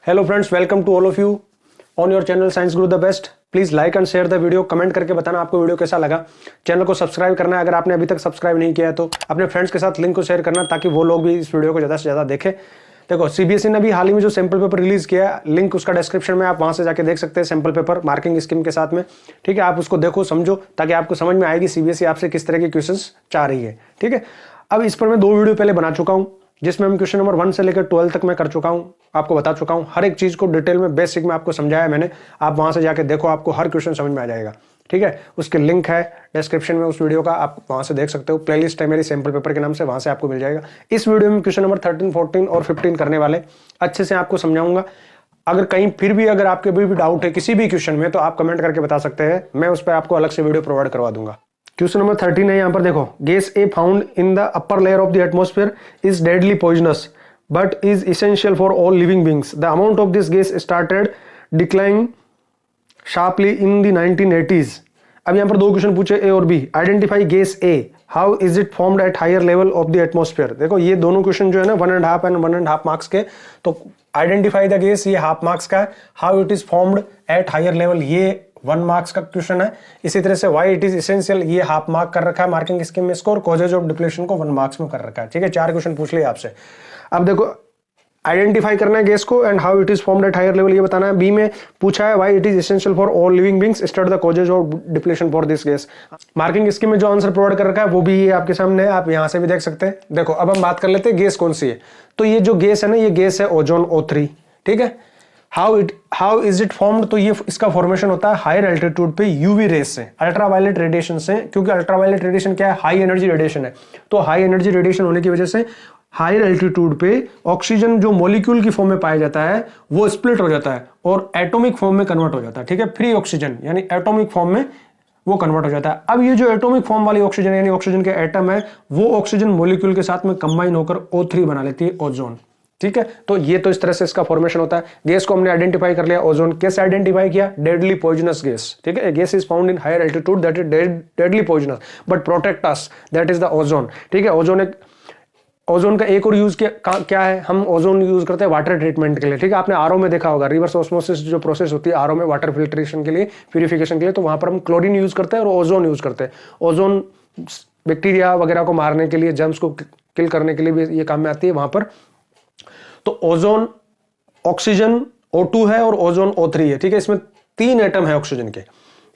Hello friends, welcome to all of you on your channel science guru the best. Please like and share the video, comment करके बताना आपको video कैसा लगा। Channel को subscribe करना है, अगर आपने अभी तक सब्सक्राइब नहीं किया है तो अपने फ्रेंड्स के साथ लिंक को शेयर करना ताकि वो लोग भी इस वीडियो को ज़्यादा से ज़्यादा देखें। देखो, सीबीएसई ने भी हाल ही में जो सैंपल पेपर रिलीज किया है, लिंक उसका डिस्क्रिप्शन में, आप वहां से जाके देख सकते हैं सैंपल पेपर मार्किंग स्कीम के साथ में। ठीक है, आप उसको देखो, समझो, ताकि आपको समझ में आएगी सीबीएसई आपसे किस तरह के क्वेश्चंस चाह रही है। ठीक है, अब इस पर मैं 2 वीडियो पहले बना चुका हूं जिसमें हम क्वेश्चन नंबर 1 से लेकर 12 तक मैं कर चुका हूं, आपको बता चुका हूं। हर एक चीज को डिटेल में बेसिक में आपको समझाया मैंने। आप वहां से जाके देखो, आपको हर क्वेश्चन समझ में आ जाएगा। ठीक है, उसके लिंक है डिस्क्रिप्शन में उस वीडियो का, आप वहां से देख सकते हो। प्लेलिस्ट है मेरी सैंपल पेपर के नाम से, वहां से आपको मिल जाएगा। इस वीडियो में क्वेश्चन नंबर 13, 14 और 15 करने वाले अच्छे से आपको समझाऊंगा। अगर कहीं फिर भी अगर आपके भी डाउट है किसी भी क्वेश्चन में तो आप कमेंट करके बता सकते हैं, मैं उस पर आपको अलग से वीडियो प्रोवाइड करवा दूंगा। क्वेश्चन नंबर 13 है, यहां पर देखो, gas A found in the upper layer of the atmosphere is deadly poisonous but is essential for all living beings. The amount of this gas started declining sharply in the 1980s. अब यहाँ पर 2 question पूछे, A और B. Identify gas A, how is it formed at higher level of the atmosphere. देखो, ये दोनों question जो है ना 1.5 एंड 1.5 मार्क्स के, तो आइडेंटिफाई द गैस ये हाफ मार्क्स का है, how it is formed at higher level ये 1 मार्क्स का क्वेश्चन है। इसी तरह से व्हाई इट इज एसेंशियल ये हाफ मार्क कर रखा है मार्किंग स्कीम में इसको, और कॉजेज ऑफ डिप्लेशन को 1 मार्क्स में कर रखा है। ठीक है, 4 क्वेश्चन पूछ लिए आपसे। अब देखो, आइडेंटिफाई करना है गैस को and how it is formed at higher level ये बताना है। बी में पूछा है why it is essential for all living beings, study the causes of depletion for this gas. Marking scheme में जो आंसर प्रोवाइड कर रखा है वो भी ये आपके सामने है, आप यहां से भी देख सकते हैं। देखो, अब हम बात कर लेते हैं गैस कौन सी है। तो ये जो गैस है ना, ये गैस है ओजोन O3। ठीक है, हाउ इज इट फॉर्म्ड, तो ये इसका फॉर्मेशन होता है हायर एल्टीट्यूड पे यूवी रेस से, अल्ट्रावायलेट रेडिएशन से। क्योंकि अल्ट्रावायलेट रेडिएशन क्या है, हाई एनर्जी रेडिएशन है। तो हाई एनर्जी रेडिएशन होने की वजह से हायर एल्टीट्यूड पे ऑक्सीजन जो मॉलिक्यूल की फॉर्म में पाया जाता है वो स्प्लिट हो जाता है और एटॉमिक फॉर्म में कन्वर्ट हो जाता है। ठीक है, फ्री ऑक्सीजन यानी एटॉमिक फॉर्म में वो कन्वर्ट हो जाता है। अब ये जो एटॉमिक फॉर्म वाली ऑक्सीजन यानी ऑक्सीजन के एटम है, वो ऑक्सीजन मॉलिक्यूल के साथ में कंबाइन होकर O3 बना लेती है, ओजोन। ठीक है, तो ये तो इस तरह से इसका फॉर्मेशन होता है। गैस को हमने आइडेंटिफाई कर लिया, ओजोन। कैसे आइडेंटिफाई किया, डेडली पॉइजनस गैस। ठीक है, gas is found in higher altitude that is deadly poisonous but protect us, that is the ozone. ठीक है, ओजोन का एक और यूज क्या है, हम ओजोन यूज करते हैं वाटर ट्रीटमेंट के लिए। ठीक है, आपने आरओ में देखा होगा, रिवर्स ऑस्मोसिस जो प्रोसेस होती है आरओ में वाटर फिल्ट्रेशन के लिए, प्यूरिफिकेशन के लिए, तो वहां पर हम क्लोरीन यूज करते हैं और ओजोन यूज करते हैं। ओजोन बैक्टीरिया वगैरह को मारने के लिए, जर्म्स को किल करने के लिए भी ये काम में आती है वहां पर। तो ओजोन, ऑक्सीजन O2 है और ओजोन O3 है। ठीक है, इसमें 3 एटम है ऑक्सीजन के।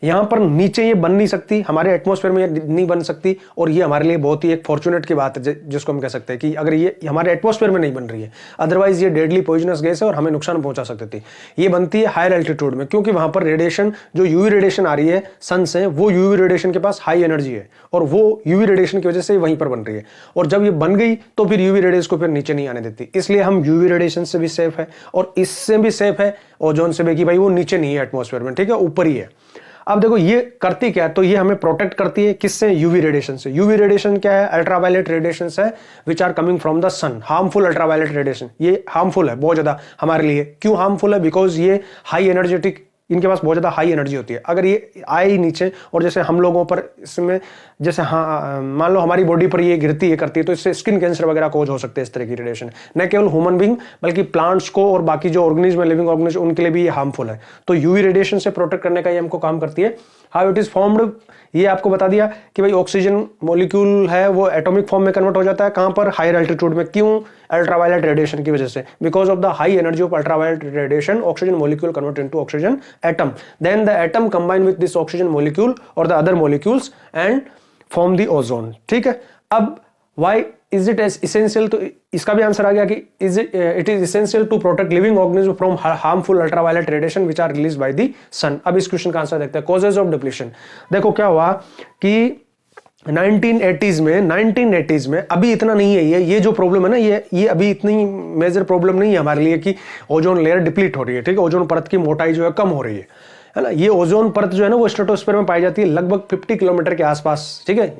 यहां पर नीचे ये बन नहीं सकती, हमारे एटमॉस्फेयर में ये नहीं बन सकती, और ये हमारे लिए बहुत ही एक फॉर्चुनेट की बात है जिसको हम कह सकते हैं कि अगर ये हमारे एटमॉस्फेयर में नहीं बन रही है, अदरवाइज ये डेडली पॉइजनस गैस है और हमें नुकसान पहुंचा सकती थी। ये बनती है हायर एल्टीट्यूड में, क्योंकि वहां पर रेडिएशन जो यूवी रेडिएशन आ रही है सन से, वो यूवी रेडिएशन के पास हाई एनर्जी है और वो यूवी रेडिएशन की वजह से वहीं पर बन रही है। और जब ये बन गई तो फिर यूवी रेडिएशन को फिर नीचे नहीं आने देती। इसलिए हम यूवी रेडिएशन से भी सेफ है और इससे भी सेफ है ओजोन से भी, कि भाई वो नीचे नहीं है एटमॉस्फेयर में। ठीक है, ऊपर ही है। अब देखो, ये करती क्या है, तो ये हमें प्रोटेक्ट करती है किससे, यूवी रेडिएशन से। यूवी रेडिएशन क्या है, अल्ट्रावायलेट रेडिएशन है which are coming from the sun. Harmful ultraviolet radiation, ये हार्मफुल है बहुत ज्यादा हमारे लिए। क्यों हार्मफुल है, बिकॉज ये हाई एनर्जेटिक, इनके पास बहुत ज्यादा हाई एनर्जी होती है। अगर ये आए ही नीचे, और जैसे हम लोगों पर इसमें, जैसे हाँ मान लो हमारी बॉडी पर ये गिरती है करती है, तो इससे स्किन कैंसर वगैरह कोज हो सकते हैं इस तरह की रेडिएशन। न केवल ह्यूमन बीइंग बल्कि प्लांट्स को और बाकी जो ऑर्गेनिज्म है, लिविंग ऑर्गेनिज्म, उनके लिए भी ये हार्मफुल है। तो यूवी रेडिएशन से प्रोटेक्ट करने का ये हमको काम करती है। हाउ इट इज फॉर्म्ड, ये आपको बता दिया कि भाई ऑक्सीजन मॉलिक्यूल है वो एटॉमिक फॉर्म में कन्वर्ट हो जाता है, कहां पर, हायर एल्टीट्यूड में। क्यों, अल्ट्रावायलेट रेडिएशन की वजह से। Because of the high energy of ultraviolet radiation, oxygen molecule convert into oxygen atom, then the atom combine with this oxygen molecule और the other molecules and form the ozone. ठीक है, अब why is it essential, तो इसका भी answer आ गया कि it is essential to protect living organism from harmful ultraviolet radiation which are release by the sun. अब इस क्वेश्चन का आंसर देखते हैं, कॉजेज ऑफ डिप्लीशन। देखो क्या हुआ कि 1980s में अभी इतना नहीं है, ये जो प्रॉब्लम है ना, ये अभी इतनी मेजर प्रॉब्लम नहीं है हमारे लिए कि ओजोन लेयर डिप्लीट हो रही है। ठीक है, ओजोन परत की मोटाई जो है कम हो रही है ना। ये ओजोन परत जो है ना वो स्ट्रेटोस्फीयर में पाई जाती है लगभग 50 किलोमीटर के आसपास। ठीक है,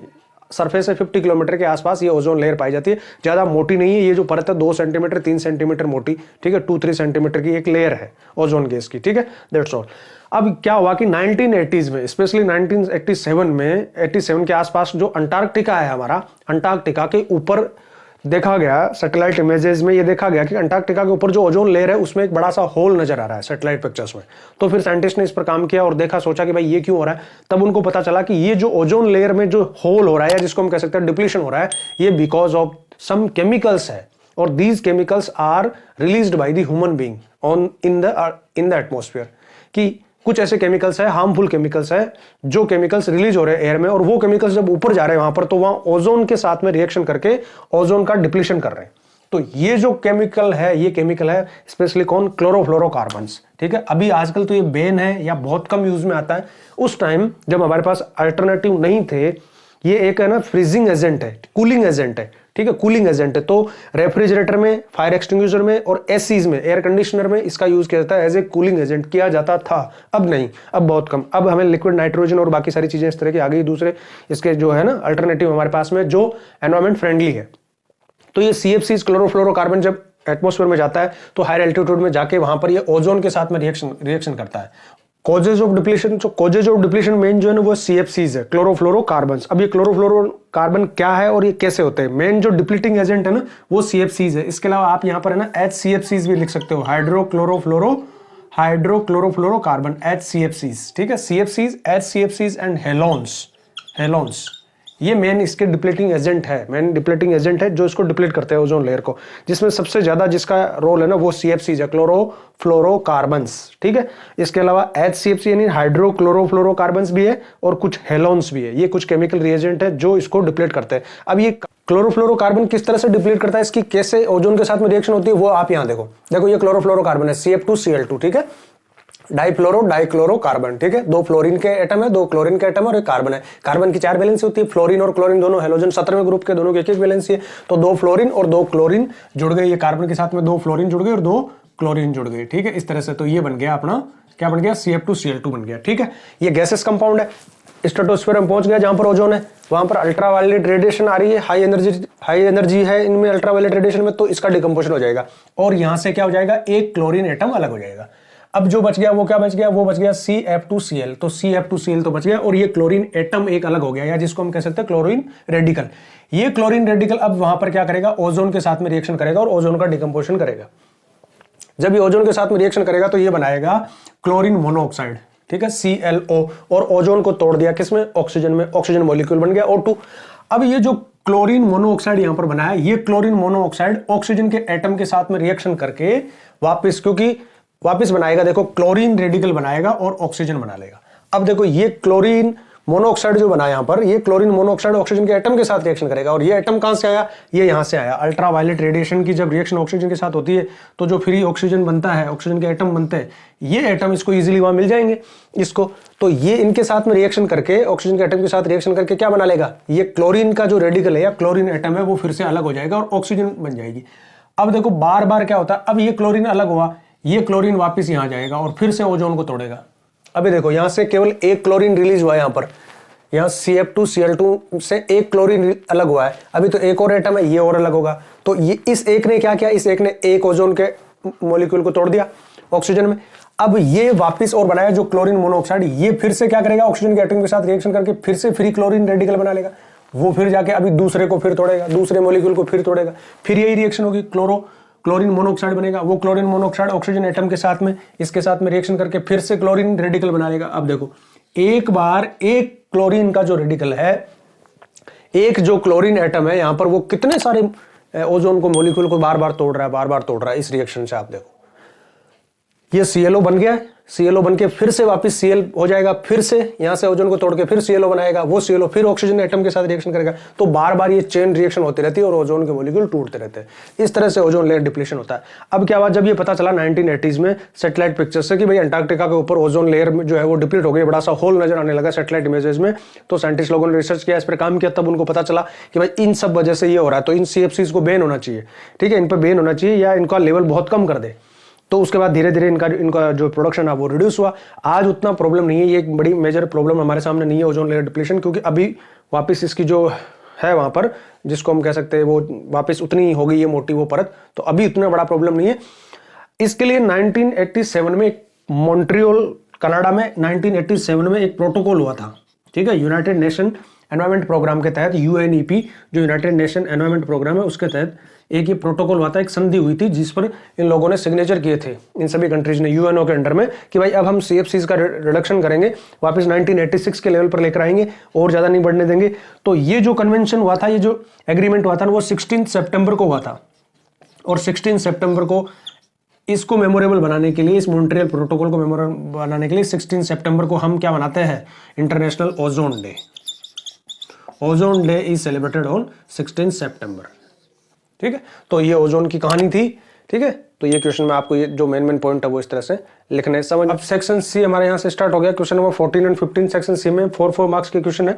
सरफेस से 50 किलोमीटर के आसपास ये ओजोन लेयर पाई जाती है। ज्यादा मोटी नहीं है, ये जो परत है 2 सेंटीमीटर 3 सेंटीमीटर मोटी। ठीक है, 2-3 सेंटीमीटर की एक लेयर है ओजोन गैस की। ठीक है, दैट्स ऑल। अब क्या हुआ कि 1980s में, स्पेशली 1987 में, 87 के आसपास जो अंटार्कटिका है हमारा, अंटार्कटिका के ऊपर देखा गया सैटेलाइट इमेजेस में, ये देखा गया कि अंटार्कटिका के ऊपर जो ओजोन लेयर है उसमें एक बड़ा सा होल नजर आ रहा है सैटेलाइट पिक्चर्स में। तो फिर साइंटिस्ट ने इस पर काम किया और देखा, सोचा कि भाई ये क्यों हो रहा है। तब उनको पता चला कि ये जो ओजोन लेयर में जो होल हो रहा है, जिसको हम कह सकते हैं डिप्लीशन हो रहा है, ये बिकॉज ऑफ सम केमिकल्स है, और these chemicals are released by the human being on in the atmosphere. कि कुछ ऐसे केमिकल्स है, हार्मफुल केमिकल्स है, जो केमिकल्स रिलीज हो रहे हैं एयर में, और वो केमिकल्स जब ऊपर जा रहे हैं वहां पर, तो वहां ओजोन के साथ में रिएक्शन करके ओजोन का डिप्लीशन कर रहे हैं। तो ये जो केमिकल है, ये केमिकल है स्पेशली कौन, क्लोरोफ्लोरोकार्बन्स। ठीक है, अभी आजकल तो ये बैन है या बहुत कम यूज में आता है। उस टाइम जब हमारे पास अल्टरनेटिव नहीं थे, ये एक है ना फ्रीजिंग एजेंट है, कूलिंग एजेंट है। ठीक है, कूलिंग एजेंट है। तो रेफ्रिजरेटर में, फायर एक्सटिंग्विशर में और एसीज में, एयर कंडीशनर में इसका यूज किया जाता है, एज ए कूलिंग एजेंट किया जाता था। अब नहीं, अब बहुत कम। अब हमें लिक्विड नाइट्रोजन और बाकी सारी चीजें इस तरह की आ गई, दूसरे इसके जो है ना अल्टरनेटिव हमारे पास में, जो एनवायरमेंट फ्रेंडली है। तो ये CFCs क्लोरोफ्लोरोकार्बन जब एटमॉस्फेयर में जाता है तो हायर एल्टीट्यूड में जाके वहां पर ये ओजोन के साथ में रिएक्शन करता है। कॉजेज ऑफ डिप्लीशन, जो कॉजेज ऑफ डिप्लीशन मेन जो है ना वो CFCs है, क्लोरोफ्लोरोकार्बन्स। अब ये क्लोरोफ्लोरोकार्बन क्या है और ये कैसे होते हैं? मेन जो डिप्लीटिंग एजेंट है ना वो CFCs है। इसके अलावा आप यहाँ पर है ना HCFCs भी लिख सकते हो, हाइड्रोक्लोरोफ्लोरोकार्बन, HCFCs। ठीक है, CFCs, HCFCs एंड हेलोन्स, ये मेन इसके डिप्लीटिंग एजेंट है, जो इसको डिप्लीट करते हैं ओजोन लेयर को, जिसमें सबसे ज्यादा जिसका रोल है ना वो CFCs है, क्लोरोफ्लोरोकार्बन्स। ठीक है, इसके अलावा HCFC यानी हाइड्रोक्लोरोफ्लोरोकार्बन्स भी है और कुछ हेलोन्स भी है। ये कुछ केमिकल रिएजेंट है जो इसको डिप्लीट करते हैं। अब ये क्लोरोफ्लोरोकार्बन किस तरह से डिप्लीट करता है, इसकी कैसे ओजोन के साथ में रिएक्शन होती है, वो आप यहाँ देखो ये क्लोरोफ्लोरोकार्बन है, CF2Cl2। ठीक है, डाइक्लोरोकार्बन। ठीक है, 2 फ्लोरीन के एटम है, 2 क्लोरीन के एटम और एक कार्बन है। कार्बन की 4 वैलेंसी होती है, फ्लोरीन और क्लोरीन दोनों हेलोजन 17वें ग्रुप के, दोनों की एक वैलेंसी है। तो 2 फ्लोरीन और 2 क्लोरीन जुड़ गए, ये कार्बन के साथ में 2 फ्लोरीन जुड़ गए और 2 क्लोरीन जुड़ गए। ठीक है, इस तरह से तो ये बन गया अपना, क्या बन गया, CF2Cl2 बन गया। ठीक है, ये गैसेस कंपाउंड है। स्ट्रेटोस्फीयर में पहुंच गया, जहां पर ओजोन है वहां पर अल्ट्रावायलेट रेडिएशन आ रही है, हाई एनर्जी है इनमें अल्ट्रावायलेट रेडिएशन में, तो इसका डिकम्पोजिशन हो जाएगा और यहां से क्या हो जाएगा, एक क्लोरीन एटम अलग हो जाएगा। अब जो बच गया वो क्या बच गया, वो बच गया CF2Cl। तो CF2Cl तो बच गया और ये क्लोरीन एटम एक अलग हो गया, या जिसको हम कह सकते हैं क्लोरीन रेडिकल। ये क्लोरीन रेडिकल अब वहां पर क्या करेगा, ओजोन के साथ में रिएक्शन करेगा और ओजोन का डिकम्पोजिशन करेगा। जब ये ओजोन के साथ में रिएक्शन करेगा तो ये बनाएगा क्लोरीन मोनोऑक्साइड। ठीक है, ClO, और ओजोन को तोड़ दिया किसमें, ऑक्सीजन में, ऑक्सीजन मॉलिक्यूल बन गया O2। अब ये जो क्लोरीन मोनोऑक्साइड यहां पर बनाया, ये क्लोरीन मोनोऑक्साइड ऑक्सीजन के एटम के साथ में रिएक्शन करके वापस बनाएगा, देखो क्लोरीन रेडिकल बनाएगा और ऑक्सीजन बना लेगा। अब देखो ये क्लोरीन मोनोऑक्साइड जो बना यहां पर, ये क्लोरीन मोनोऑक्साइड ऑक्सीजन के एटम के साथ रिएक्शन करेगा, और ये एटम कहां से आया, ये यहां से आया। अल्ट्रावायलेट रेडिएशन की जब रिएक्शन ऑक्सीजन के साथ होती है तो जो फ्री ऑक्सीजन बनता है, ऑक्सीजन के एटम बनते हैं, ये एटम इसको इजीली वहां मिल जाएंगे इसको। तो ये इनके साथ में रिएक्शन करके, ऑक्सीजन के एटम के साथ रिएक्शन करके क्या बना लेगा, ये क्लोरीन का जो रेडिकल है या क्लोरीन एटम है वो फिर से अलग हो जाएगा और ऑक्सीजन बन जाएगी। अब देखो बार बार क्या होता है, अब ये क्लोरीन अलग हुआ, ये क्लोरीन वापस यहां जाएगा और फिर से ओजोन को तोड़ेगा। अभी देखो यहां से केवल एक क्लोरीन रिलीज हुआ है, यहां पर यहां CF2Cl2 से एक क्लोरीन अलग हुआ है। अभी तो एक और एटम है, ये और अलग होगा। तो ये इस एक ने क्या किया, इस एक ने एक ओजोन के मॉलिक्यूल को तोड़ दिया ऑक्सीजन में। अब ये वापस और बनाया जो क्लोरीन मोनोऑक्साइड, ये फिर से क्या करेगा, ऑक्सीजन के एटम के साथ रिएक्शन करके फिर से फ्री क्लोरीन रेडिकल बना लेगा। वो फिर जाके अभी दूसरे को फिर तोड़ेगा, दूसरे मॉलिक्यूल को फिर तोड़ेगा, फिर यही रिएक्शन होगी, क्लोरीन मोनोऑक्साइड बनेगा। वो क्लोरीन मोनोऑक्साइड ऑक्सीजन एटम के साथ में, इसके साथ में रिएक्शन करके फिर से क्लोरीन रेडिकल बना लेगा। अब देखो एक बार एक क्लोरीन का जो रेडिकल है, एक जो क्लोरीन एटम है यहां पर, वो कितने सारे ओजोन को मॉलिक्यूल को बार बार तोड़ रहा है इस रिएक्शन से। आप देखो ये ClO बन गया है, ClO बन के फिर से वापस Cl हो जाएगा, फिर से यहां से ओजोन को तोड़ के फिर ClO बनाएगा, वो ClO फिर ऑक्सीजन एटम के साथ रिएक्शन करेगा। तो बार बार ये चेन रिएक्शन होती रहती है और ओजोन के मॉलिक्यूल टूटते रहते हैं। इस तरह से ओजोन लेयर डिप्लीशन होता है। अब क्या हुआ, जब ये पता चला 1980s में सैटेलाइट पिक्चर से कि भाई अंटार्कटिका के ऊपर ओजोन लेयर जो है वो डिप्लीट हो गई, बड़ा सा होल नजर आने लगा सैटेलाइट इमेजेस में, तो साइंटिस्ट लोगों ने रिसर्च किया, इस पर काम किया। तब उनको पता चला कि भाई इन सब वजह से ये हो रहा है, तो इन CFCs को बैन होना चाहिए। ठीक है, इन पर बैन होना चाहिए या इनका लेवल बहुत कम कर दे। तो उसके बाद धीरे धीरे इनका जो प्रोडक्शन है वो रिड्यूस हुआ। आज उतना प्रॉब्लम नहीं है, ये एक बड़ी मेजर प्रॉब्लम हमारे सामने नहीं है ओजोन लेयर डिप्लीशन, क्योंकि अभी वापस इसकी जो है वहां पर, जिसको हम कह सकते हैं वो वापस उतनी हो गई है मोटी वो परत, तो अभी उतना बड़ा प्रॉब्लम नहीं है। इसके लिए 1987 में मॉन्ट्रियल कनाडा में 1987 में एक प्रोटोकॉल हुआ था। ठीक है, यूनाइटेड नेशन एनवायरमेंट प्रोग्राम के तहत, यूएनईपी जो यूनाइटेड नेशन एनवायरमेंट प्रोग्राम है उसके तहत एक ये प्रोटोकॉल हुआ था, एक संधि हुई थी जिस पर इन लोगों ने सिग्नेचर किए थे, इन सभी कंट्रीज ने यूएनओ के अंडर में, कि भाई अब हम सीएफसीज का रिडक्शन करेंगे, वापस 1986 के लेवल पर लेकर आएंगे और ज्यादा नहीं बढ़ने देंगे। तो ये जो कन्वेंशन हुआ था, ये जो एग्रीमेंट हुआ था वो 16 सितंबर को हुआ था, और 16 सितंबर को इसको मेमोरेबल बनाने के लिए, इस मॉन्ट्रियल प्रोटोकॉल को मेमोरेबल बनाने के लिए 16 सितंबर को हम क्या मनाते हैं, international ozone day. Ozone day is celebrated on 16 सितंबर। ठीक है, तो ये ओजोन की कहानी थी। ठीक है, तो ये क्वेश्चन में आपको ये जो मेन पॉइंट है वो इस तरह से लिखने समझ। अब सेक्शन सी हमारे यहाँ से स्टार्ट हो गया। Question number 14 and 15 section C में 4 मार्क्स के क्वेश्चन है।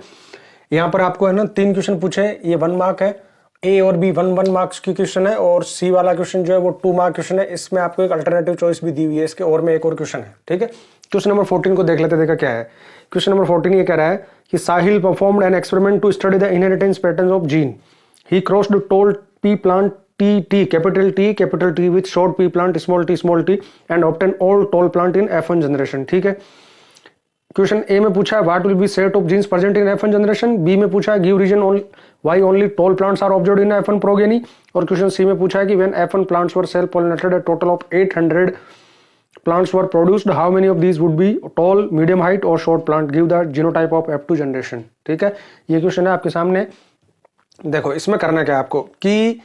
यहाँ पर आपको है ना 3 क्वेश्चन पूछे, ये 1 मार्क है, ए और बी 1 मार्क्स की क्वेश्चन है, और सी वाला क्वेश्चन जो है वो 2 मार्क क्वेश्चन है। इसमें आपको एक अल्टरनेटिव चॉइस भी दी हुई है, इसके और में एक और क्वेश्चन है। ठीक है, क्वेश्चन नंबर 14 को देख लेते, देखा क्या है। क्वेश्चन नंबर 14 ये कह रहा है कि Sahil performed an experiment to study the inheritance patterns of gene. He crossed tall pea plant T capital T with short p plant small t and obtain all tall plant in F1 generation। ठीक है, question ए में पूछा है what will be set of genes present in F1 generation. B में पूछा है give reason why only tall plants are observed in F1 progeny. और question C में पूछा है कि when F1 plants were self pollinated, a total of 800 plants were produced, how many of these would be tall, medium height or short plant, give the genotype of F2 generation. ठीक है, ये question है आपके सामने। देखो इसमें करना क्या है आपको कि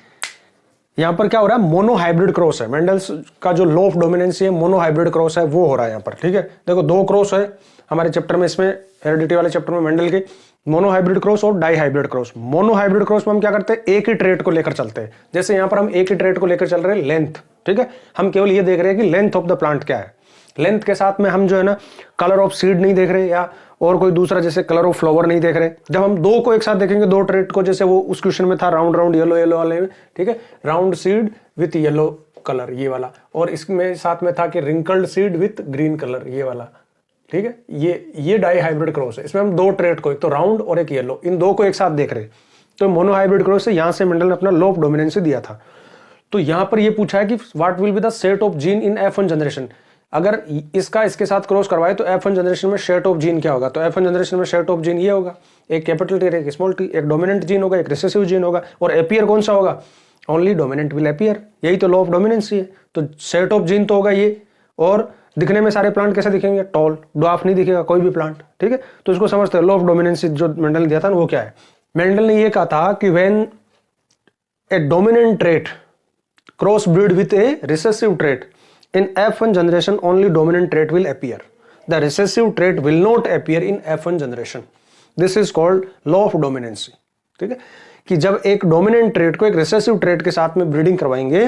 यहां पर क्या हो रहा है, मोनो हाइब्रिड क्रॉस है। मेंडल्स का जो लॉ ऑफ डोमिनेंसी है, मोनो हाइब्रिड क्रॉस है, वो हो रहा है यहां पर। ठीक है, देखो 2 क्रॉस है हमारे चैप्टर में, इसमें हेरिडिटी वाले चैप्टर में मेंडल के मोनो हाइब्रिड क्रॉस और dihybrid cross. Monohybrid cross में हम क्या करते हैं, एक ही ट्रेट को लेकर चलते हैं। जैसे यहां पर हम एक ही ट्रेट को लेकर चल रहे हैं, लेंथ। ठीक है, हम केवल ये देख रहे हैं कि लेंथ ऑफ द प्लांट क्या है। लेंथ के साथ में हम जो है ना कलर ऑफ सीड नहीं देख रहे, या और कोई दूसरा जैसे कलर ऑफ फ्लावर नहीं देख रहे। जब हम 2 को एक साथ देखेंगे, 2 ट्रेट को, जैसे वो उस क्वेश्चन में था राउंड येलो वाले में। ठीक है, round seed with yellow colour, ये वाला, और इसमें साथ में था कि wrinkled seed with green colour, ये वाला। ठीक है, ये डाई हाइब्रिड क्रॉस है। इसमें हम 2 ट्रेट को, एक तो राउंड और एक येलो, इन 2 को एक साथ देख रहे। तो मोनो हाइब्रिड क्रॉस से यहां से मेंडल ने अपना लॉ ऑफ डोमिनेंसी दिया था। तो यहां पर ये पूछा है कि what will be the set of gene in F1 generation. अगर इसका इसके साथ क्रॉस करवाए तो F1 जनरेशन में सेट ऑफ जीन क्या होगा, तो F1 जनरेशन में सेट ऑफ जीन ये होगा, एक कैपिटल टी, एक स्मॉल टी, एक डोमिनेंट जीन होगा, एक रिसेसिव जीन होगा, और एपियर कौन सा होगा, ओनली डोमिनेंट विल एपियर। यही तो लॉ ऑफ डोमिनेंसी है। तो सेट ऑफ जीन तो होगा ये, और दिखने में सारे प्लांट कैसे दिखेंगे, टॉल, ड्वार्फ नहीं दिखेगा कोई भी प्लांट। ठीक है, तो इसको समझते हैं। लॉ ऑफ डोमिनेंसी जो मेंडल ने दिया था वो क्या है, मेंडल ने ये कहा था कि when A dominant trait cross breed with A recessive trait in F1 generation only dominant trait will appear, the recessive trait will not appear in F1 generation, this is called law of dominancy। ठीक है, कि जब एक dominant trait को एक recessive trait के साथ में ब्रीडिंग करवाएंगे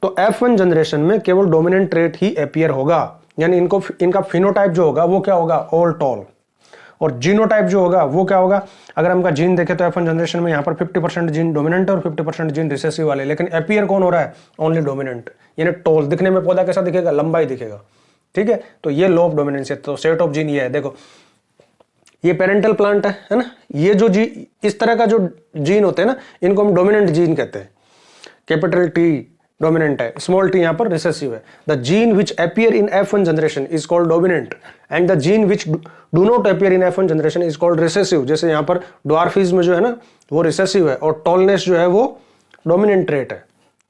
तो F1 जनरेशन में केवल डोमिनेंट ट्रेट ही अपीयर होगा, यानी इनका फिनोटाइप जो होगा वो क्या होगा, ऑल टॉल, और जीनोटाइप जो होगा वो क्या होगा। अगर हमका जीन देखे तो F1 जनरेशन में यहाँ पर 50% जीन डोमिनेंट और 50% जीन रिसेसिव वाले, लेकिन अपीयर कौन हो रहा है, ओनली डोमिनेंट, यानी टॉल। दिखने में पौधा कैसा दिखेगा, लंबा ही दिखेगा। ठीक है, तो ये लॉ ऑफ डोमिनेंस है। तो सेट ऑफ जीन ये है, देखो ये पेरेंटल प्लांट है ना, ये जो इस तरह का जो जीन होते हैं ना, इनको हम डोमिनेंट जीन कहते हैं। कैपिटल टी डोमिनेंट है, स्मॉल टी यहां पर रिसेसिव है। The gene which appear in F1 generation is called dominant and the gene which do not appear in F1 generation is called recessive. जैसे यहां पर dwarfism जो है ना वो रिसेसिव है, और टॉलनेस जो है वो डोमिनेंट ट्रेट है,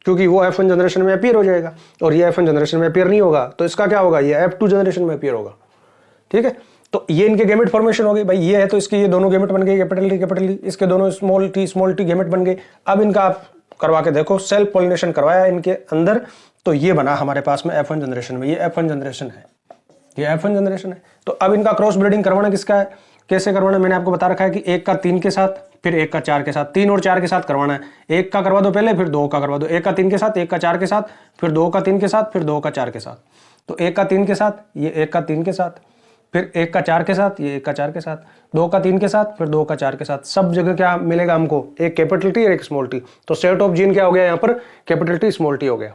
क्योंकि वो F1 जनरेशन में अपीयर हो जाएगा, और ये F1 जनरेशन में अपीयर नहीं होगा, तो इसका क्या होगा, ये F2 जनरेशन में अपीयर होगा। ठीक है, तो ये इनके गेमेट फॉर्मेशन हो गई भाई, ये है तो इसके ये दोनों गेमेट बन गए, कैपिटल टी, इसके दोनों स्मॉल टी गेमेट बन गए। अब इनका आप करवा के देखो, सेल्फ पॉलिनेशन करवाया इनके अंदर, तो ये बना हमारे पास में F1 जनरेशन में, ये F1 जनरेशन है, ये F1 जनरेशन है। तो अब इनका क्रॉस ब्रीडिंग करवाना किसका है, कैसे करवाना, मैंने आपको बता रखा है कि 1 का 3 के साथ, फिर 1 का 4 के साथ, 3 और 4 के साथ करवाना है। 1 का करवा दो पहले, फिर 2 का करवा दो, 1 का 3 के साथ, 1 का 4 के साथ, फिर 2 का 3 के साथ, फिर 2 का 4 के साथ। तो 1 का 3 के साथ, ये 1 का 3 के साथ, फिर 1 का 4 के साथ, ये 1 का 4 के साथ, 2 का 3 के साथ, फिर 2 का 4 के साथ। सब जगह क्या मिलेगा हमको, एक कैपिटल टी और एक स्मॉल टी। तो सेट ऑफ जीन क्या हो गया यहाँ पर, कैपिटल टी स्मॉल टी हो गया।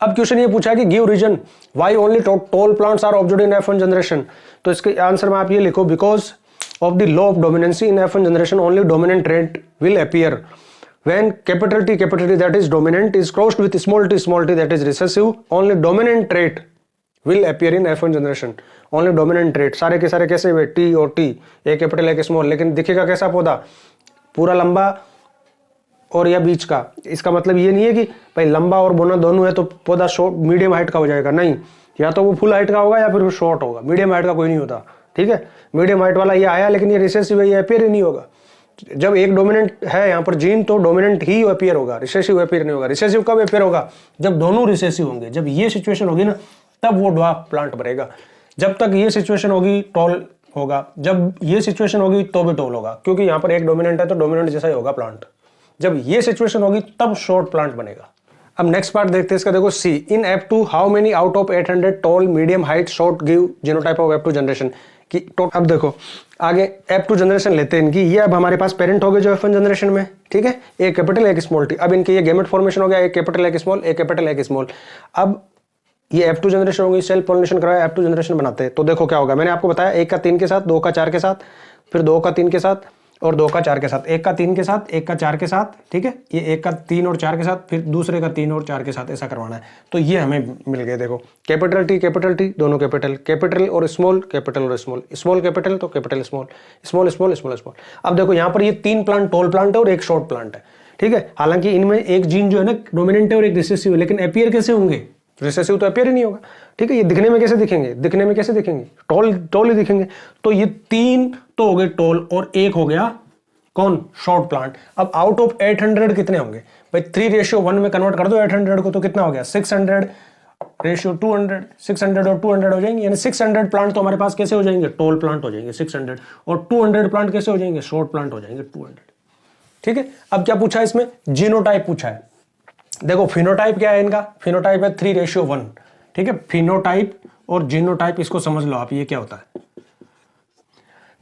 अब क्वेश्चन ये पूछा है कि give reason why only tall plants are observed in F1 generation. तो इसके आंसर में आप ये लिखो, because of the law of dominancy in F1 generation only dominant trait will appear when capital T that is dominant is crossed with small t that is recessive, only dominant trait will appear in F1 generation only dominant trait. सारे के सारे कैसे हुए, T और T, A capital A small, लेकिन दिखेगा कैसा पौधा, पूरा लंबा और या बीच का। इसका मतलब ये नहीं है कि भाई लंबा और बोना दोनों है तो पौधा शॉर्ट मीडियम हाइट का हो जाएगा, नहीं, या तो वो फुल हाइट का होगा या फिर वो शॉर्ट होगा, मीडियम हाइट का कोई नहीं होता। ठीक है, मीडियम हाइट वाला ये आया लेकिन ये रिसेसिव है, ये अपियर ही नहीं होगा। जब एक डोमिनेंट है यहाँ पर जीन तो डोमिनेंट ही अपियर होगा, रिसेसिव अपियर नहीं होगा। रिसेसिव कब अपियर होगा, जब दोनों रिसेसिव होंगे। जब ये सिचुएशन होगी ना तब वो ड्वार्फ प्लांट बनेगा। जब तक ये सिचुएशन होगी टॉल होगा, जब ये सिचुएशन होगी तो भी टॉल होगा, क्योंकि यहाँ पर एक डोमिनेंट है तो डोमिनेंट जैसा ही होगा प्लांट। जब ये सिचुएशन होगी तब शॉर्ट प्लांट बनेगा। अब नेक्स्ट पार्ट देखते हैं इसका। देखो C, in F2 how many out of 800 tall medium height short give genotype of F2 generation की। अब देखो आगे F2 जनरेशन लेते हैं इनकी। ये अब हमारे पास पेरेंट हो गए जो F1 जनरेशन में, ठीक है, एक कैपिटल एक स्मॉल टी। अब इनके ये गैमेट फॉर्मेशन हो गया, एक कैपिटल एक स्मॉल, एक कैपिटल एक स्मॉल। अब ये F2 जनरेशन होगी, सेल्फ पॉलिनेशन कराया, F2 जनरेशन बनाते हैं। तो देखो क्या होगा, मैंने आपको बताया 1 का 3 के साथ, 2 का 4 के साथ, फिर 2 का 3 के साथ और 2 का 4 के साथ, 1 का 3 के साथ, 1 का 4 के साथ, ठीक है, ये 1 का 3 और 4 के साथ, फिर दूसरे का 3 और 4 के साथ, ऐसा करवाना है। तो ये हमें मिल गए। देखो कैपिटल टी दोनों कैपिटल, कैपिटल और स्मॉल, कैपिटल और स्मॉल, स्मॉल कैपिटल तो capital small, small small small small. अब देखो यहाँ पर ये 3 प्लांट टॉल प्लांट है और एक शॉर्ट प्लांट है, ठीक है। हालांकि इनमें एक जीन जो है ना डोमिनेंट है और एक रिसेसिव है, लेकिन अपियर कैसे होंगे, रिसेसिव तो अपियर ही नहीं होगा, ठीक है। ये दिखने में कैसे दिखेंगे, दिखने में कैसे दिखेंगे, टॉल ही दिखेंगे। तो ये 3 तो हो गए टॉल और एक हो गया कौन, शॉर्ट प्लांट। अब आउट ऑफ 800 कितने होंगे भाई, 3:1 में कन्वर्ट कर दो 800 को, तो कितना हो गया 600:200, 600 और 200 हो जाएंगे, यानी 600 प्लांट तो हमारे पास कैसे हो जाएंगे, टॉल प्लांट हो जाएंगे 600, और 200 प्लांट कैसे हो जाएंगे, शॉर्ट प्लांट हो जाएंगे 200, ठीक है। अब क्या पूछा है इसमें, जीनोटाइप पूछा है। देखो फिनोटाइप क्या है इनका, फिनोटाइप है 3:1, ठीक है। फिनोटाइप और जीनोटाइप इसको समझ लो आप, ये क्या होता है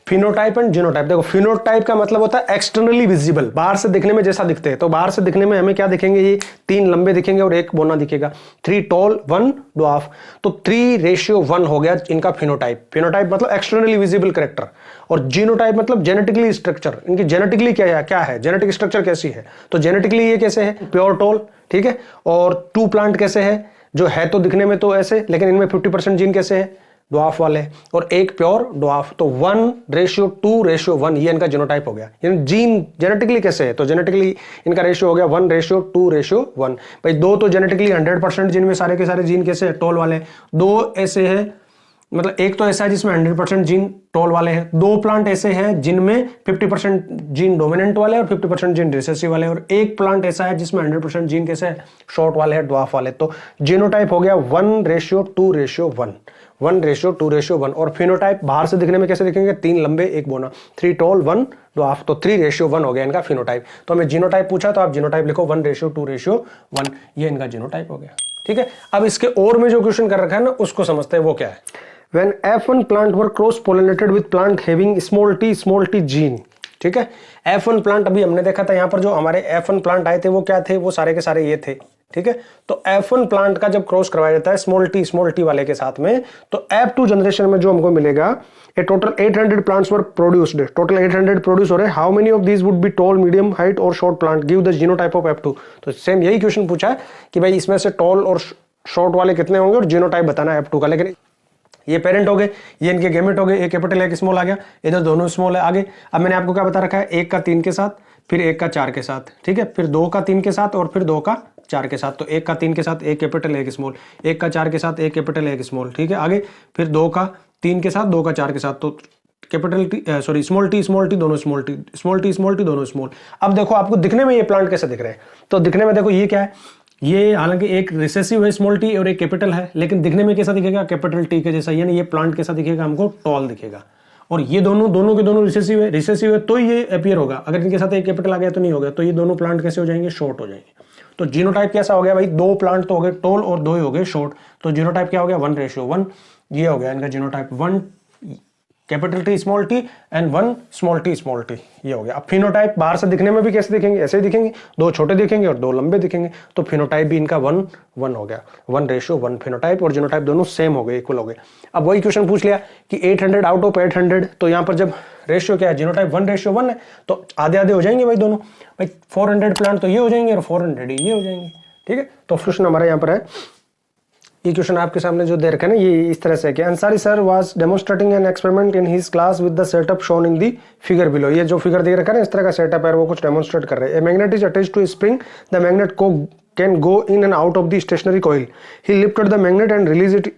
फिनोटाइप एंड जीनोटाइप। देखो फिनोटाइप का मतलब होता है एक्सटर्नली विजिबल, बाहर से दिखने में जैसा दिखते हैं। तो बाहर से दिखने में हमें क्या दिखेंगे, ये 3 लंबे दिखेंगे और 1 बोना दिखेगा, 3 टॉल 1 ड्वार्फ। तो 3:1 हो गया इनका फिनोटाइप। फिनोटाइप मतलब एक्सटर्नली विजिबल कैरेक्टर, और जीनोटाइप मतलब जेनेटिकली स्ट्रक्चर। इनकी जेनेटिकली क्या है जेनेटिक स्ट्रक्चर कैसी है, तो जेनेटिकली ये कैसे है, प्योर टॉल, ठीक है। और 2 प्लांट कैसे है, जो है तो दिखने में तो ऐसे, लेकिन इनमें 50% जीन कैसे है, ड्वार्फ वाले, और एक प्योर ड्वार्फ। तो 1:2:1 ये इनका जीनोटाइप हो गया। यानी जीन जेनेटिकली कैसे है, तो जेनेटिकली इनका रेशियो हो गया 1:2:1। भाई 2 तो जेनेटिकली 100% जीन में सारे के सारे जीन कैसे है, टॉल वाले। 2 ऐसे है, मतलब एक तो ऐसा है जिसमें 100% जीन टॉल वाले हैं, 2 प्लांट ऐसे हैं जिनमें 50% जीन डोमिनेंट वाले और 50% जीन रिसेसिव वाले, और एक प्लांट ऐसा है जिसमें 100% जीन कैसे है, शॉर्ट वाले हैं, ड्वार्फ वाले। तो जीनोटाइप हो गया 1:2:1, 1:2:1। और फिनोटाइप बाहर से दिखने में कैसे दिखेंगे, 3 लंबे 1 बोना, 3 टॉल 1 ड्वार्फ। तो 3:1 हो गया इनका फिनोटाइप। तो हमें जीनोटाइप पूछा तो आप जीनोटाइप लिखो 1:2:1, ये इनका जीनोटाइप हो गया, ठीक है। अब इसके और में जो क्वेश्चन कर रखा है ना उसको समझते हैं, वो क्या है। When F1 plant were cross pollinated with plant having small t gene, ठीक है। F1 प्लांट अभी हमने देखा था, यहाँ पर जो हमारे F1 प्लांट आए थे वो क्या थे, वो सारे के सारे ये थे, ठीक है। तो F1 प्लांट का जब क्रॉस करवाया जाता है स्मॉल टी वाले के साथ में, तो F2 जनरेशन में जो हमको मिलेगा, a total 800 plants were produced, total 800 produce हो रहे हैं। How many of these would be tall, medium height और short plant, give the genotype of F2। तो सेम यही क्वेश्चन पूछा है कि भाई इसमें से टॉल और शॉर्ट वाले कितने होंगे और जीनोटाइप बताना है F2 का। लेकिन ये पेरेंट हो गए, ये इनके गैमेट हो गए, एक कैपिटल एक स्मॉल आ गया, इधर दोनों स्मॉल है आगे। अब मैंने आपको क्या बता रखा है, 1 का 3 के साथ, फिर 1 का 4 के साथ, ठीक है, फिर 2 का 3 के साथ और फिर 2 का 4 के साथ। तो 1 का 3 के साथ एक कैपिटल एक स्मॉल, 1 का 4 के साथ एक कैपिटल एक स्मॉल, ठीक है। आगे फिर 2 का 3 के साथ, 2 का 4 के साथ, तो capital T sorry small T दोनों स्मॉल टी दोनों स्मॉल। अब देखो आपको दिखने में ये प्लांट कैसे दिख रहे हैं, तो दिखने में देखो ये क्या है, ये हालांकि एक रिसेसिव है स्मॉल टी और एक कैपिटल है, लेकिन दिखने में कैसा दिखेगा, कैपिटल टी के जैसा। यानी ये प्लांट कैसा दिखेगा हमको, टॉल दिखेगा। और ये दोनों के दोनों रिसेसिव है तो ये अपीयर होगा, अगर इनके साथ एक कैपिटल आ गया तो नहीं होगा। तो ये दोनों प्लांट कैसे हो जाएंगे, शॉर्ट हो जाएंगे। तो जीनोटाइप कैसा हो गया भाई, 2 प्लांट तो हो गए टॉल और 2 ही हो गए शॉर्ट। तो जीनोटाइप क्या हो गया, 1:1, ये हो गया इनका genotype, 1 capital T small T and 1 small T, ये हो गया। अब फिनोटाइप बाहर से दिखने में भी कैसे दिखेंगे, ऐसे ही दिखेंगे, 2 छोटे दिखेंगे और 2 लंबे दिखेंगे। तो फिनोटाइप भी इनका 1:1 हो गया, 1:1। फिनोटाइप और जीनोटाइप दोनों सेम हो गए, इक्वल हो गए। अब वही क्वेश्चन पूछ लिया कि 800 आउट ऑफ 800, तो यहाँ पर जब रेशियो क्या है, जीनोटाइप 1:1 है, तो आधे आधे हो जाएंगे भाई दोनों। भाई 400 प्लांट तो ये हो जाएंगे और 400 ये हो जाएंगे, ठीक है। तो क्वेश्चन हमारा यहाँ पर है ये क्वेश्चन आपके सामने जो दे रखा है ना, ये इस तरह से कि Ansari sir was demonstrating an experiment in his class with the setup shown in the figure below. ये जो फिगर दे रखा है ना, इस तरह का सेटअप है, वो कुछ डेमोन्स्ट्रेट कर रहे हैं। A magnet is attached to spring, the magnet को can go in and out of the stationary coil. He lifted the magnet and release it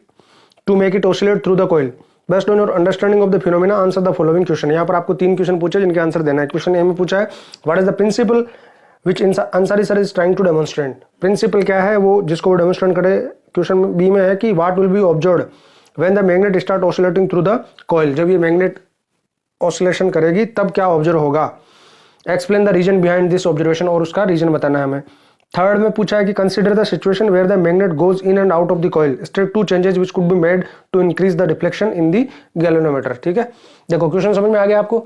to make it oscillate through the coil. Based on your understanding of the phenomena answer the following question. यहाँ पर आपको 3 question पूछे जिनके answer देना है। Question ए में पूछा है what is the principle which Ansari sir is trying to demonstrate. Principle क्या है वो जिसको वो डेमोन्स्ट्रेट करे। क्वेश्चन बी में है कि what will be observed when the magnet start oscillating through the coil. जब ये मैग्नेट ऑसिलेशन करेगी तब क्या ऑब्जर्व होगा। Explain the reason behind this observation, और उसका रीजन बताना है हमें। थर्ड में पूछा है कि consider the situation where the magnet goes in and out of the coil, state 2 changes which could be made to increase the deflection in the galvanometer. ठीक है, देखो क्वेश्चन समझ में आ गया आपको।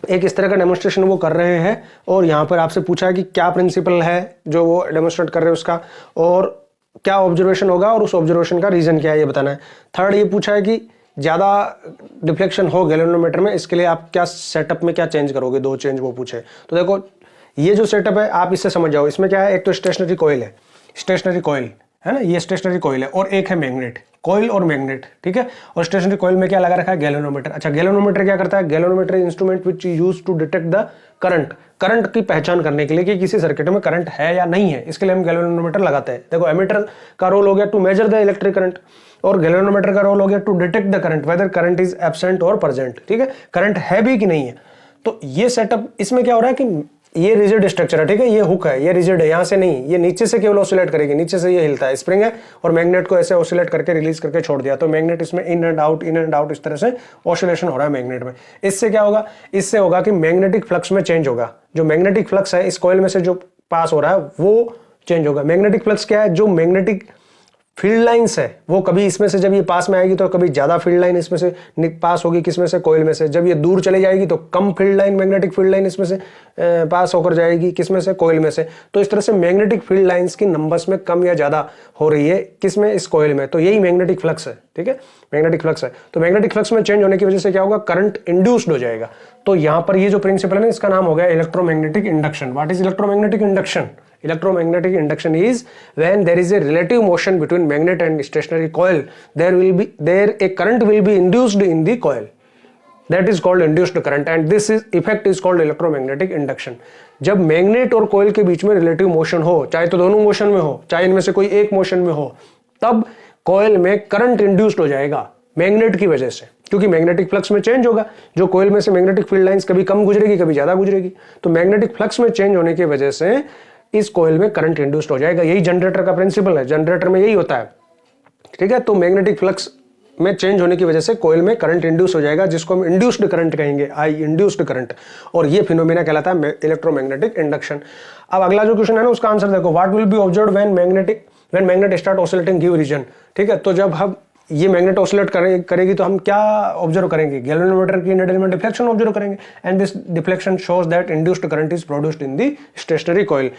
एक इस तरह का डेमोन्स्ट्रेशन वो कर रहे हैं और यहाँ पर आपसे पूछा है कि क्या प्रिंसिपल है जो वो डेमोन्स्ट्रेट कर रहे हैं उसका, और क्या ऑब्जर्वेशन होगा और उस ऑब्जर्वेशन का रीजन क्या है ये बताना है। थर्ड ये पूछा है कि ज्यादा डिफ्लेक्शन हो गैल्वेनोमीटर में, इसके लिए आप क्या सेटअप में क्या चेंज करोगे। 2 चेंज वो पूछे। तो देखो ये जो सेटअप है आप इससे समझ जाओ। इसमें क्या है, एक तो स्टेशनरी कॉइल है, स्टेशनरी कॉइल है ना, ये स्टेशनरी कॉइल है, और एक है मैग्नेट, कॉइल और मैग्नेट। ठीक है, और स्टेशनरी कॉइल में क्या लगा रखा है, गैल्वेनोमीटर। अच्छा, गैल्वेनोमीटर क्या करता है, galvanometer instrument which use to detect the current, current की पहचान करने के लिए कि किसी सर्किट में करंट है या नहीं है, इसके लिए हम गैल्वेनोमीटर लगाते हैं। देखो एमीटर का रोल हो गया to measure the electric current, और गैल्वेनोमीटर का रोल हो गया to detect the current whether current is absent और प्रेजेंट। ठीक है, करंट है भी कि नहीं है। तो ये सेटअप, इसमें क्या हो रहा है कि ये रिजिड स्ट्रक्चर है। ठीक है, ये हुक है, ये रिजिड है, यहां से नहीं, ये नीचे से केवल ऑसिलेट करेगी, नीचे से ये हिलता है, स्प्रिंग है, और मैग्नेट को ऐसे ऑसिलेट करके रिलीज करके छोड़ दिया, तो मैग्नेट इसमें इन एंड आउट इस तरह से ऑसिलेशन हो रहा है मैग्नेट में। इससे क्या होगा, इससे होगा कि मैग्नेटिक फ्लक्स में चेंज होगा। जो मैग्नेटिक फ्लक्स है इस कॉइल में से जो पास हो रहा है वो चेंज होगा। मैग्नेटिक फ्लक्स क्या है, जो मैग्नेटिक फील्ड लाइंस है वो कभी इसमें से जब ये पास में आएगी तो कभी ज्यादा फील्ड लाइन इसमें से पास होगी, किसमें से, कॉइल में से। जब ये दूर चली जाएगी तो कम field line, magnetic field line इसमें से पास होकर जाएगी, किसमें से, कॉइल में से। तो इस तरह से मैग्नेटिक फील्ड लाइंस की नंबर्स में कम या ज्यादा हो रही है, किसमें, इस कॉइल में। तो यही मैग्नेटिक फ्लक्स है। ठीक है, मैग्नेटिक फ्लक्स है। तो मैग्नेटिक फ्लक्स में चेंज होने की वजह से क्या होगा, करंट इंड्यूस्ड हो जाएगा। तो यहां पर ये जो प्रिंसिपल है ना, इसका नाम हो गया electromagnetic induction. What is electromagnetic induction? Electromagnetic induction is when there is a relative motion between magnet and stationary coil, a current will be induced in the coil. That is called induced current, and this effect is called electromagnetic induction. जब magnet और coil के बीच में relative motion हो, चाहे तो दोनों motion में हो, चाहे इनमें से कोई एक मोशन में हो, तब कॉइल में करंट इंड्यूस्ड हो जाएगा मैग्नेट की वजह से, क्योंकि मैग्नेटिक फ्लक्स में चेंज होगा। जो कॉइल में से मैग्नेटिक फील्ड लाइंस कभी कम गुजरेगी, कभी ज्यादा गुजरेगी। तो मैग्नेटिक फ्लक्स में चेंज होने की वजह से इस कॉइल में करंट इंड्यूस्ड हो जाएगा। यही जनरेटर का प्रिंसिपल है, जनरेटर में यही होता है। ठीक है, तो मैग्नेटिक फ्लक्स में चेंज होने की वजह से कॉइल में करंट इंड्यूस हो जाएगा, जिसको हम इंड्यूस्ड करंट कहेंगे, आई इंड्यूस्ड करंट, और ये फिनोमेना कहलाता है इलेक्ट्रोमैग्नेटिक इंडक्शन। अब अगला जो क्वेश्चन है ना, उसका आंसर देखो, what will be observed when magnet start oscillating give reason. ठीक है, तो जब हम ये मैग्नेट ऑसिलेट करेगी तो हम क्या ऑब्जर्व करेंगे, गैल्वेनोमीटर की निडल में डिफ्लेक्शन ऑब्जर्व करेंगे, and this deflection shows that induced current is produced in the stationary coil.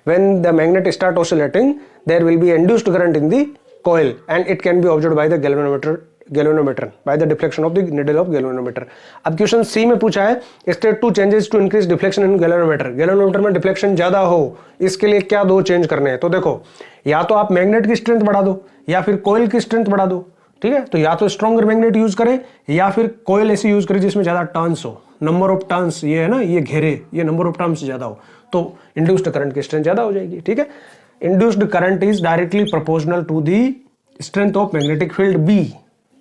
When the magnet start oscillating, there will be induced current in the coil, and it can be observed by the galvanometer by the deflection of the needle of galvanometer. अब question C में पूछा है state 2 changes to increase deflection in galvanometer. Galvanometer में deflection ज्यादा हो, इसके लिए क्या 2 चेंज करने हैं। तो देखो, या तो आप मैग्नेट की स्ट्रेंथ बढ़ा दो या फिर कॉइल की स्ट्रेंथ बढ़ा दो। ठीक है, तो या तो स्ट्रॉन्गर मैग्नेट यूज करें या फिर कॉइल ऐसी यूज करें जिसमें ज्यादा टर्न्स हो, नंबर ऑफ टर्न्स, ये है ना, ये घेरे, ये नंबर ऑफ टर्न्स ज्यादा हो, तो इंड्यूस्ड करंट की स्ट्रेंथ ज्यादा हो जाएगी। ठीक है, induced current is directly proportional to the strength of magnetic field B.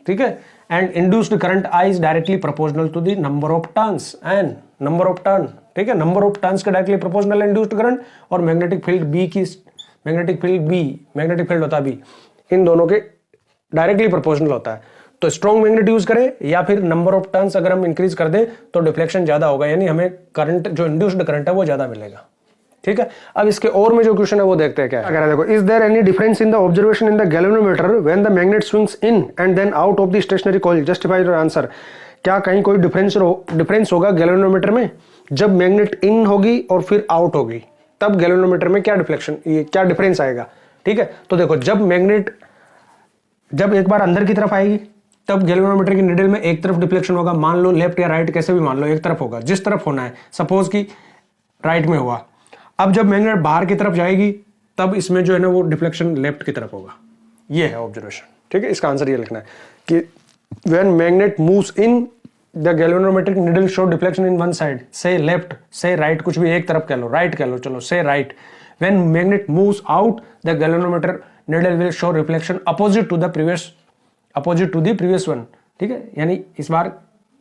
ठीक है, and induced current I is directly proportional to the number of turns and number of turn. ठीक है, नंबर ऑफ टर्न्स का directly proportional induced current, और magnetic field B की, magnetic field होता है B, इन दोनों के डायरेक्टली प्रोपोर्शनल होता है। तो स्ट्रॉन्ग मैग्नेट यूज करें या फिर नंबर ऑफ टर्न्स अगर हम इंक्रीज कर दें तो डिफ्लेक्शन ज्यादा होगा, यानी हमें करंट, जो इंड्यूस्ड करंट है वो ज्यादा मिलेगा। ठीक है, अब इसके और में जो क्वेश्चन है वो देखते हैं क्या है। देखो, is there any difference in the observation in the galvanometer when the magnet swings in and then out of the stationary coil, justify your answer. क्या कहीं कोई डिफरेंस होगा गैल्वेनोमीटर में जब मैग्नेट इन होगी और फिर आउट होगी, तब गैल्वेनोमीटर में क्या डिफरेंस आएगा। ठीक है, तो देखो, जब एक बार अंदर की तरफ आएगी तब गैल्वेनोमीटर की निडल में एक तरफ डिफ्लेक्शन होगा, मान लो लेफ्ट या राइट, कैसे भी मान लो, एक तरफ होगा, जिस तरफ होना है, सपोज कि राइट में हुआ। अब जब मैग्नेट बाहर की तरफ जाएगी तब इसमें जो है ना वो डिफ्लेक्शन लेफ्ट की तरफ होगा। ये है ऑब्जर्वेशन, ठीक है। इसका आंसर ये लिखना है कि when magnet moves in the galvanometric needle show deflection in one side, से लेफ्ट से राइट, कुछ भी एक तरफ कह लो, राइट कह लो, चलो से right. When magnet moves out the galvanometer needle will show reflection opposite to the previous one, ठीक है। यानी इस बार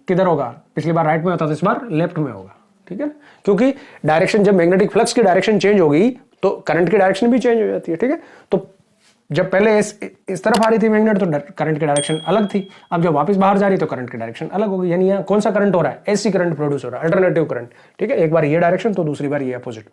किधर होगा, पिछली बार राइट में होता था, इस बार लेफ्ट में होगा, ठीक है ना। क्योंकि डायरेक्शन, जब मैग्नेटिक फ्लक्स की डायरेक्शन चेंज होगी तो करंट की डायरेक्शन भी चेंज हो जाती है, ठीक है। तो जब पहले इस तरफ आ रही थी मैग्नेट तो करंट की डायरेक्शन अलग थी, अब जब वापस बाहर जा रही तो करंट की डायरेक्शन अलग होगी। यानी यहाँ कौन सा करंट हो रहा है, एसी करंट प्रोड्यूस हो रहा है, अल्टरनेटिव करंट, ठीक है। एक बार ये डायरेक्शन तो दूसरी बार ये अपोजिट।